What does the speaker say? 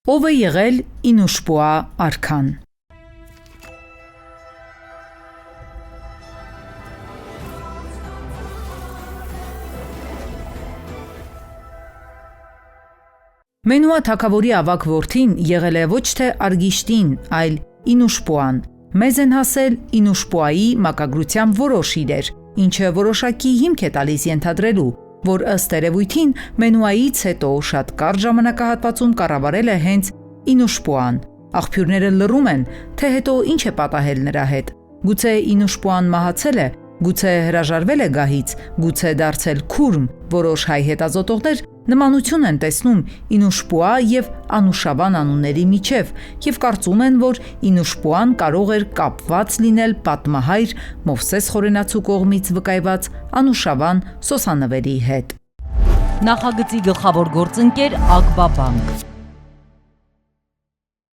Ով է եղել Ինուշպուա արքան։ Մենուա թագավորի ավագ որդին եղել է ոչ թե Արգիշտին, այլ Ինուշպուան։ Մեզ են հասել Ինուշպուայի մակագրությամբ որոշ իրեր, ինչը որոշակի հիմք է տալիս ենթադրելու, որ ըստ երևույթին Մենուայից հետո շատ կարճ ժամանակահատվածում կառավարել է հենց Ինուշպուան։ Աղբյուրները լռում են, թե հետո ինչ է պատահել նրա հետ։ Գուցե Ինուշպուան մահացել է, գուցե հրաժարվել է գահից, գուցե դարձել քուրմ։ Որոշ հայ հետազոտողներ նմանություն են տեսնում Ինուշպուա և Անուշավան անունների միջև և կարծում են, որ Ինուշպուան կարող էր կապված լինել պատմահայր Մովսես Խորենացու կողմից վկայված Անուշավան սոսանվերի հետ։ Նախագծի գլխավոր գործընկեր Ակբա բանկ։